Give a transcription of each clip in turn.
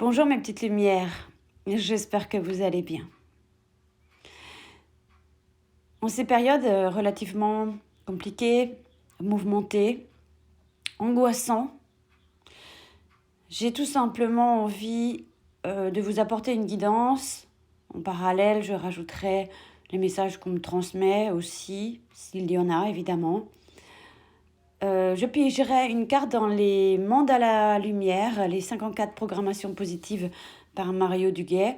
Bonjour mes petites lumières, j'espère que vous allez bien. En ces périodes relativement compliquées, mouvementées, angoissantes, j'ai tout simplement envie de vous apporter une guidance. En parallèle, je rajouterai les messages qu'on me transmet aussi, s'il y en a évidemment. Je pigerai une carte dans les mandalas lumière, les 54 programmations positives par Mario Duguay.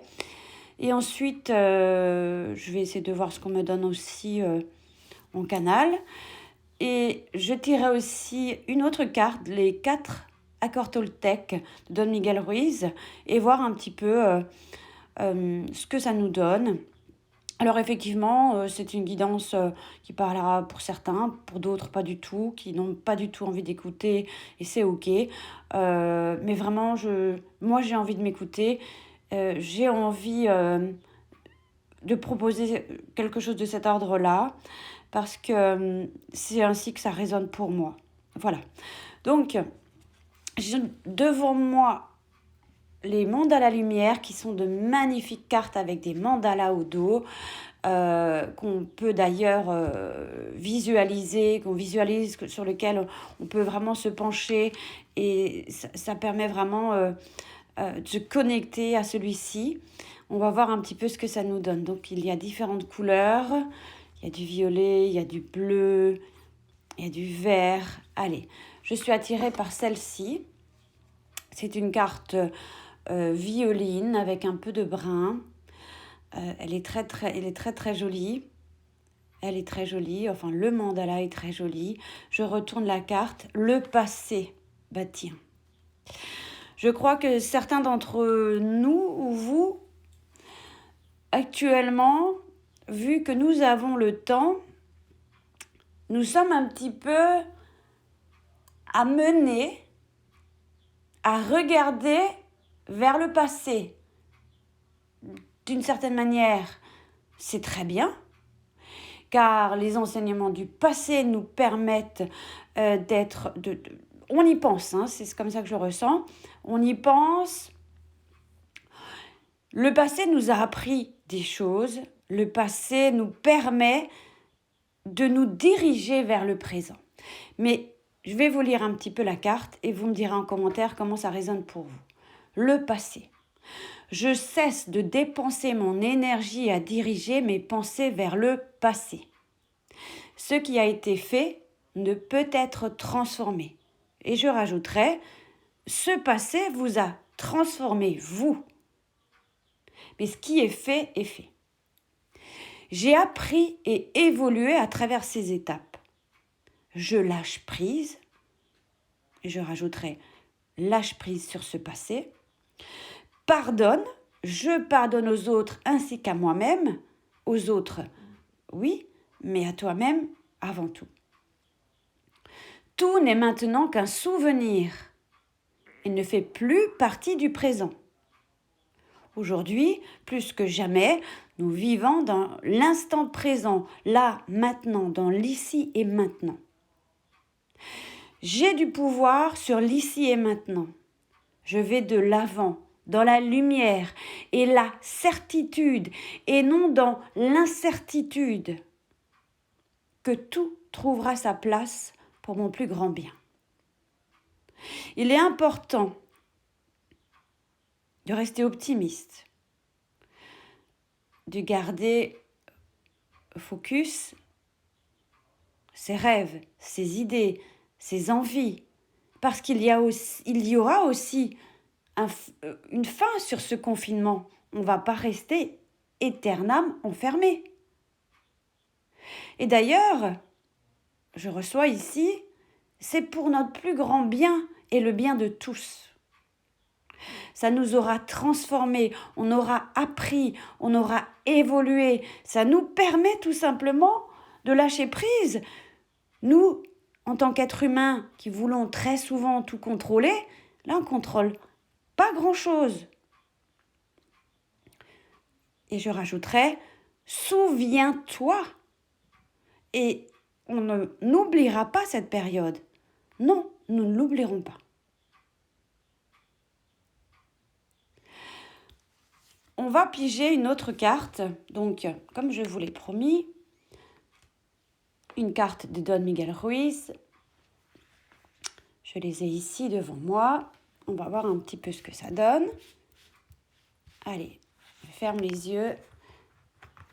Et ensuite, je vais essayer de voir ce qu'on me donne aussi en canal. Et je tirerai aussi une autre carte, les 4 accords Toltec de Don Miguel Ruiz, et voir un petit peu ce que ça nous donne. Alors effectivement, c'est une guidance qui parlera pour certains, pour d'autres pas du tout, qui n'ont pas du tout envie d'écouter, et c'est ok. Mais vraiment, moi j'ai envie de m'écouter, j'ai envie de proposer quelque chose de cet ordre-là, parce que c'est ainsi que ça résonne pour moi. Voilà. Donc, j'ai devant moi les mandalas lumière, qui sont de magnifiques cartes avec des mandalas au dos, qu'on peut d'ailleurs visualiser, qu'on visualise, sur lequel on peut vraiment se pencher, et ça permet vraiment de se connecter à celui-ci. On va voir un petit peu ce que ça nous donne. Donc il y a différentes couleurs, il y a du violet, il y a du bleu, il y a du vert. Allez, je suis attirée par celle-ci. C'est une carte violine avec un peu de brun. Elle est très jolie. Elle est très jolie, enfin le mandala est très joli. Je retourne la carte, le passé. Bah tiens. Je crois que certains d'entre nous ou vous, actuellement, vu que nous avons le temps, nous sommes un petit peu amenés à regarder vers le passé. D'une certaine manière, c'est très bien, car les enseignements du passé nous permettent d'être... on y pense, hein, c'est comme ça que je le ressens. On y pense. Le passé nous a appris des choses. Le passé nous permet de nous diriger vers le présent. Mais je vais vous lire un petit peu la carte et vous me direz en commentaire comment ça résonne pour vous. Le passé. Je cesse de dépenser mon énergie à diriger mes pensées vers le passé. Ce qui a été fait ne peut être transformé. Et je rajouterai, ce passé vous a transformé, vous. Mais ce qui est fait est fait. J'ai appris et évolué à travers ces étapes. Je lâche prise, et je rajouterai lâche prise sur ce passé. Pardonne, je pardonne aux autres ainsi qu'à moi-même. Aux autres, oui, mais à toi-même avant tout. Tout n'est maintenant qu'un souvenir. Il ne fait plus partie du présent. Aujourd'hui, plus que jamais, nous vivons dans l'instant présent, là, maintenant, dans l'ici et maintenant. J'ai du pouvoir sur l'ici et maintenant. Je vais de l'avant, dans la lumière et la certitude, et non dans l'incertitude, que tout trouvera sa place pour mon plus grand bien. Il est important de rester optimiste, de garder focus ses rêves, ses idées, ses envies, parce qu'il y aura aussi une fin sur ce confinement. On ne va pas rester éternellement enfermé. Et d'ailleurs, je reçois ici, c'est pour notre plus grand bien et le bien de tous. Ça nous aura transformés, on aura appris, on aura évolué. Ça nous permet tout simplement de lâcher prise. Nous, en tant qu'êtres humains qui voulons très souvent tout contrôler, là on ne contrôle pas grand-chose. Et je rajouterai, souviens-toi. Et on n'oubliera pas cette période. Non, nous ne l'oublierons pas. va piger une autre carte. Donc, comme je vous l'ai promis, une carte de Don Miguel Ruiz. Je les ai ici devant moi. On va voir un petit peu ce que ça donne. Allez, je ferme les yeux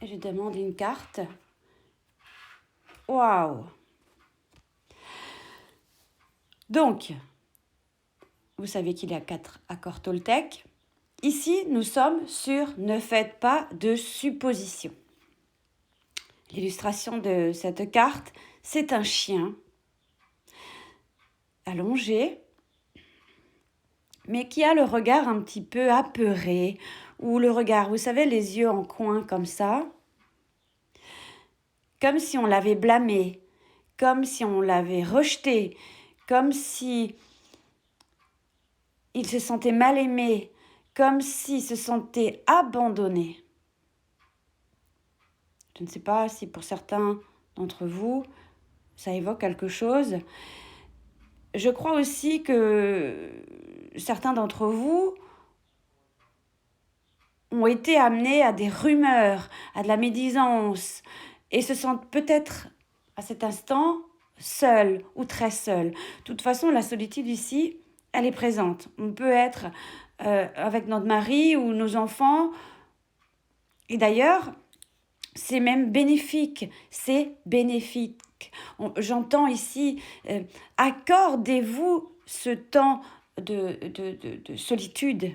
et je demande une carte. Waouh! Donc, vous savez qu'il y a 4 accords Toltec. Ici, nous sommes sur « Ne faites pas de suppositions ». L'illustration de cette carte, c'est un chien allongé, mais qui a le regard un petit peu apeuré, ou le regard, vous savez, les yeux en coin comme ça, comme si on l'avait blâmé, comme si on l'avait rejeté, comme si il se sentait mal aimé, comme s'il se sentait abandonné. Je ne sais pas si pour certains d'entre vous, ça évoque quelque chose. Je crois aussi que certains d'entre vous ont été amenés à des rumeurs, à de la médisance, et se sentent peut-être à cet instant seuls ou très seuls. De toute façon, la solitude ici, elle est présente. On peut être avec notre mari ou nos enfants, et d'ailleurs, c'est même bénéfique, c'est bénéfique. J'entends ici, accordez-vous ce temps de solitude.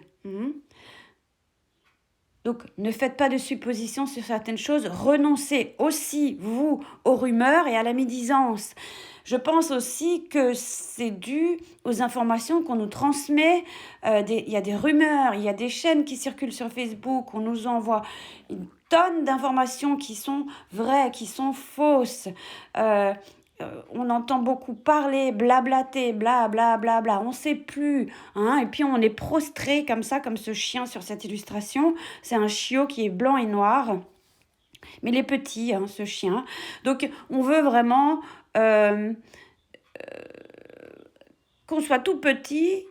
Donc, ne faites pas de suppositions sur certaines choses. Renoncez aussi, vous, aux rumeurs et à la médisance. Je pense aussi que c'est dû aux informations qu'on nous transmet. Il y a des rumeurs, il y a des chaînes qui circulent sur Facebook. On nous envoie une tonne d'informations qui sont vraies, qui sont fausses. On entend beaucoup parler, blablater, bla bla bla bla, on ne sait plus, hein, et puis on est prostré comme ça, comme ce chien sur cette illustration. C'est un chiot qui est blanc et noir, mais il est petit, hein, ce chien. Donc on veut vraiment qu'on soit tout petit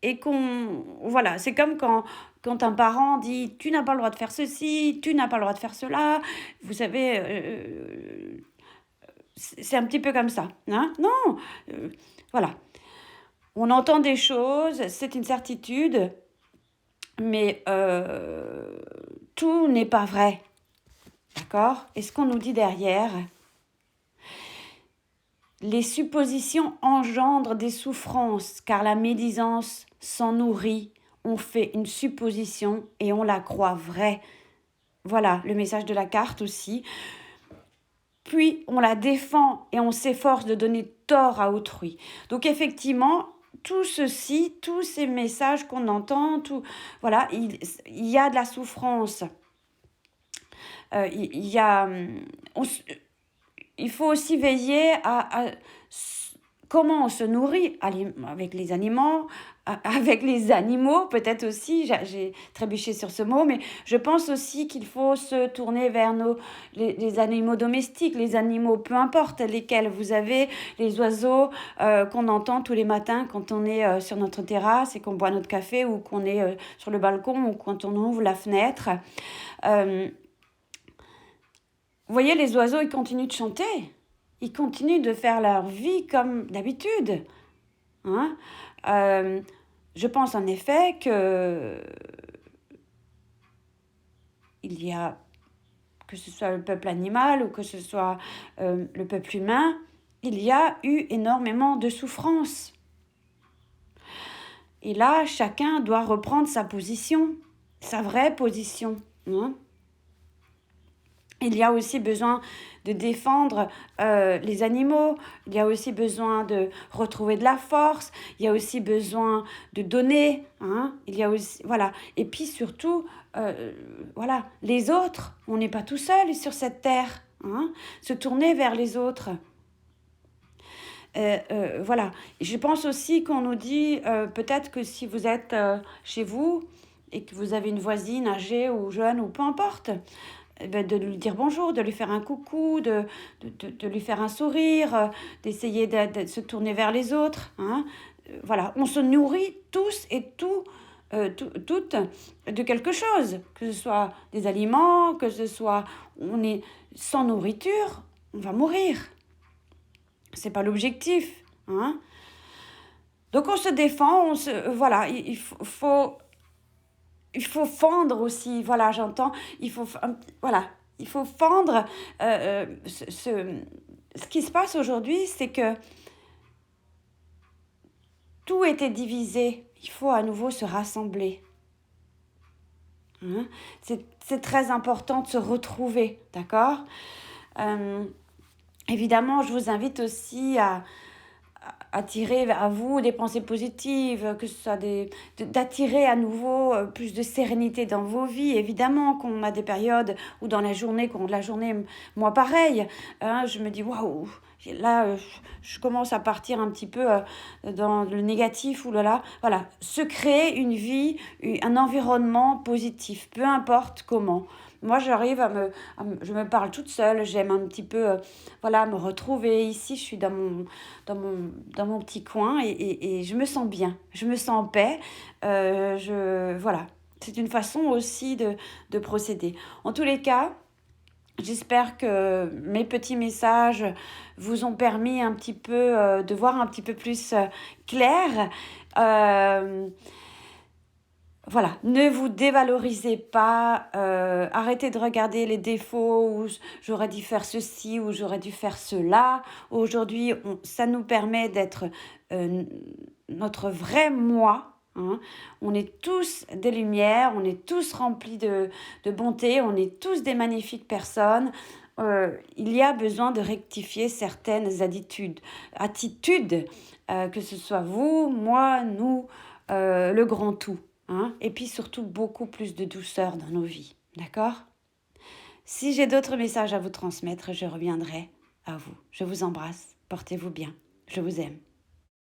et qu'on... Voilà, c'est comme quand un parent dit « tu n'as pas le droit de faire ceci, tu n'as pas le droit de faire cela ». Vous savez... c'est un petit peu comme ça, hein? Non, voilà. On entend des choses, c'est une certitude, mais tout n'est pas vrai, d'accord? Et ce qu'on nous dit derrière, les suppositions engendrent des souffrances, car la médisance s'en nourrit. On fait une supposition et on la croit vraie. Voilà, le message de la carte aussi. Puis on la défend et on s'efforce de donner tort à autrui. Donc effectivement, tout ceci, tous ces messages qu'on entend, voilà, il y a de la souffrance. Il faut aussi veiller à comment on se nourrit avec les animaux, peut-être aussi, j'ai trébuché sur ce mot, mais je pense aussi qu'il faut se tourner vers les animaux domestiques, les animaux, peu importe lesquels vous avez, les oiseaux qu'on entend tous les matins quand on est sur notre terrasse et qu'on boit notre café ou qu'on est sur le balcon ou quand on ouvre la fenêtre. Vous voyez, les oiseaux, ils continuent de chanter. Ils continuent de faire leur vie comme d'habitude. Hein? Je pense en effet que il y a, que ce soit le peuple animal ou que ce soit le peuple humain, il y a eu énormément de souffrance. Et là, chacun doit reprendre sa position, sa vraie position. Hein? Il y a aussi besoin de défendre les animaux, il y a aussi besoin de retrouver de la force, il y a aussi besoin de donner, hein, il y a aussi, voilà. Et puis surtout, voilà, les autres, on n'est pas tout seul sur cette terre, hein, se tourner vers les autres. Voilà. Je pense aussi qu'on nous dit, peut-être que si vous êtes chez vous et que vous avez une voisine âgée ou jeune ou peu importe, de lui dire bonjour, de lui faire un coucou, de lui faire un sourire, d'essayer de se tourner vers les autres. Hein. Voilà, on se nourrit tous et tous toutes de quelque chose, que ce soit des aliments, que ce soit on est sans nourriture, on va mourir. C'est pas l'objectif, hein. Donc on se défend, voilà, il faut fendre aussi, voilà, j'entends, voilà, il faut fendre. Ce qui se passe aujourd'hui, c'est que tout était divisé. Il faut à nouveau se rassembler, hein. C'est très important de se retrouver, d'accord? Euh, Évidemment, je vous invite aussi à attirer à vous des pensées positives, que ce soit d'attirer à nouveau plus de sérénité dans vos vies. Évidemment qu'on a des périodes où dans la journée, moi pareil, hein, je me dis waouh, là je commence à partir un petit peu dans le négatif, oulala. Voilà, se créer une vie, un environnement positif, peu importe comment. Moi, j'arrive je me parle toute seule, j'aime un petit peu, voilà, me retrouver ici. Je suis dans mon petit coin et je me sens bien, je me sens en paix. Voilà, c'est une façon aussi de procéder. En tous les cas, j'espère que mes petits messages vous ont permis un petit peu de voir un petit peu plus clair. Euh, voilà, ne vous dévalorisez pas, arrêtez de regarder les défauts ou j'aurais dû faire ceci ou j'aurais dû faire cela. Aujourd'hui, ça nous permet d'être notre vrai moi, hein. On est tous des lumières, on est tous remplis de bonté, on est tous des magnifiques personnes. Il y a besoin de rectifier certaines attitudes, que ce soit vous, moi, nous, le grand tout. Hein, et puis surtout beaucoup plus de douceur dans nos vies. D'accord? Si j'ai d'autres messages à vous transmettre, je reviendrai à vous. Je vous embrasse. Portez-vous bien. Je vous aime.